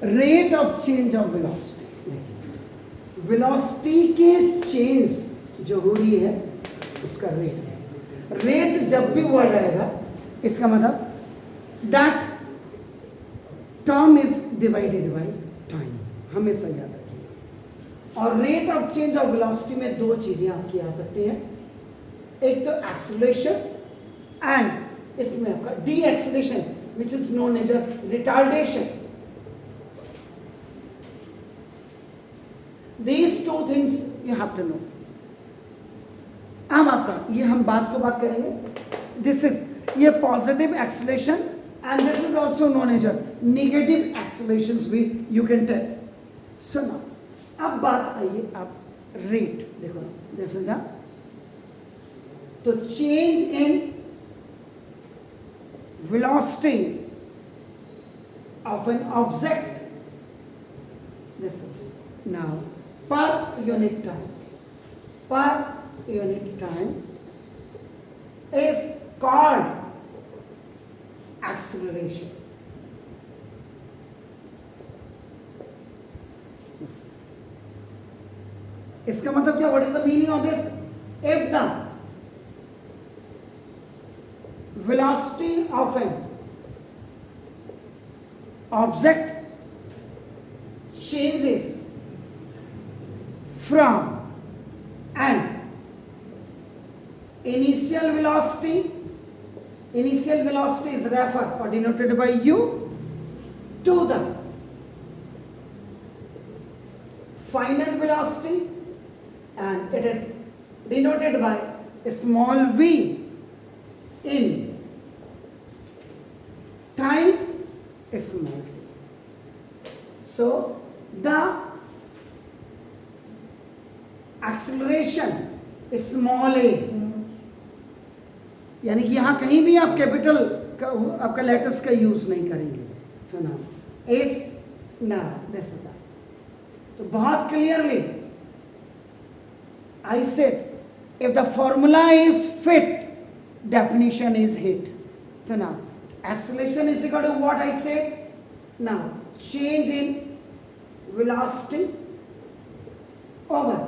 Rate of change of velocity. देखिए velocity के change जो हो रही है उसका रेट है। रेट जब भी वर्ड आएगा इसका मतलब that term is divided by time, हमेशा याद रखिएगा। और rate of change of velocity में दो चीजें आपकी आ सकती हैं, एक तो एक्सेलरेशन एंड इसमें आपका de acceleration which is known as retardation. These two things you have to know. अब आपका ये हम बात को बात करेंगे, दिस इज ये positive acceleration and this is also known as negative acceleration भी यू कैन टेल। सुनो अब बात आइए आप रेट देखो ना, दिस इज तो change in velocity of an object, this is now per unit time is called acceleration. इसका मतलब क्या? what is the meaning of this? If the velocity of an object changes from an initial velocity is referred or denoted by u, to the final velocity and it is denoted by a small v in time small t. So the acceleration small a, यानी कि यहां कहीं भी आप capital का आपका letters का use नहीं करेंगे, तो ना एस ना दिस, तो बहुत clearly I said if the formula is fit definition is hit. तो ना acceleration is equal to what I said, now change in velocity over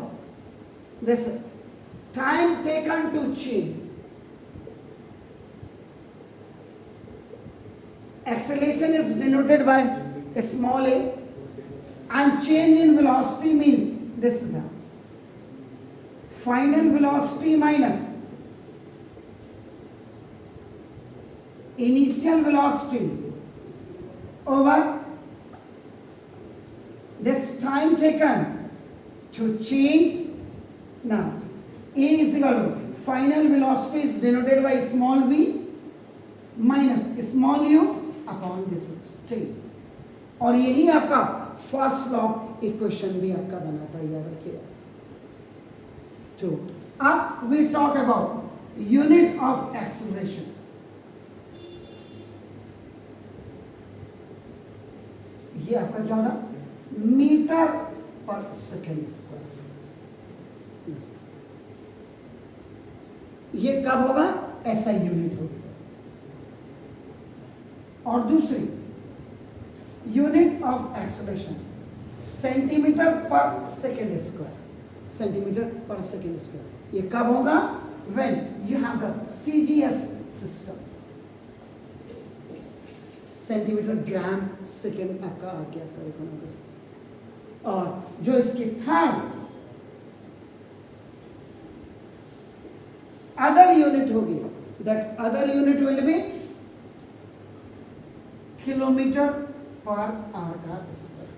this is time taken to change. Acceleration is denoted by a small a and change in velocity means this is the final velocity minus initial velocity over this time taken to change. Now A is equal to final velocity is denoted by small v minus small u upon this is t, और यही आपका first law equation भी आपका बनाता है, याद रखिएगा। तो अब we talk about unit of acceleration. ये आपका क्या होगा? Metre per second square. ये कब होगा? ऐसा यूनिट होगी। और दूसरी यूनिट ऑफ एक्सेलरेशन सेंटीमीटर पर सेकेंड स्क्वायर, सेंटीमीटर पर सेकेंड स्क्वायर। ये कब होगा? When you have the CGS system, centimetre gram second आपका आ गया आपका। और जो इसकी थर्ड other unit होगी, that other unit will be kilometre per our का स्क्वायर,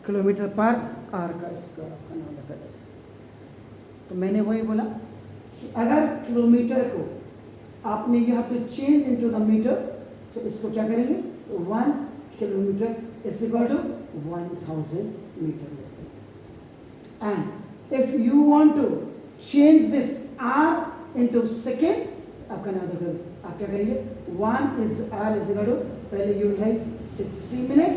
किलोमीटर पर आवर का स्क्वायर आपका नाम रखा जाए। तो मैंने वही बोला कि अगर किलोमीटर को आपने यहाँ पे चेंज इनटू द मीटर, तो इसको क्या करेंगे? 1 kilometre is equal to 1000 metre लेते हैं। And if you want to change this r into second, आपका नाम देखो, आप क्या करेंगे? 1 is r is equal to, पहले you will write 60 minute,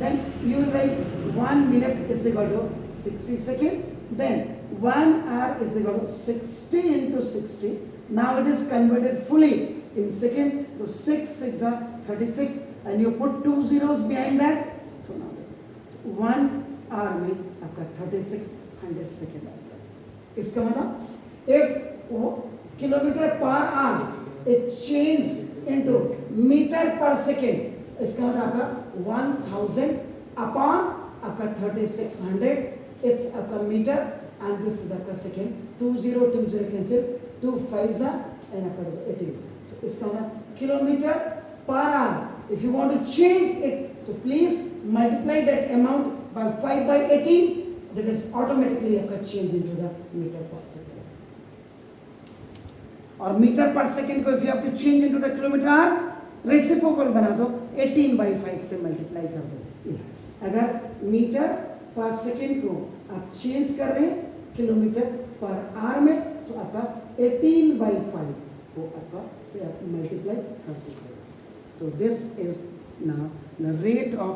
then you will write 1 minute is equal to 60 second, then 1 r is equal to 60 into 60. Now it is converted fully in second, so 6 6 are 36, and you put 2 zeros behind that. So now this 1 hour में आपका 3600 second आ गया. इसका मतलब if kilometre per hour it changed into metre per second, इसका मतलब आपका 1000 upon आपका 3600, it's आपका मीटर and this is आपका second. 20 cancel, 2 5s are and आपका 18. तो इसका मतलब kilometre per our. If you want to change it, so please multiply that amount by 5 by 18. That is automatically आपका change into the meter per second. और metre per second को if you have to change into the kilometer, reciprocal बना दो, 18 by 5 से multiply कर दो. अगर metre per second को आप चेंज कर रहे हैं किलोमीटर पर आवर में, तो आपका 18 by 5 को आपका से आप मल्टीप्लाई कर दीजिएगा. तो this is now the rate of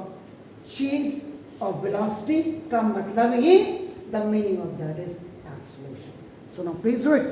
change of velocity का मतलब ही the meaning of that is acceleration. So now please do it.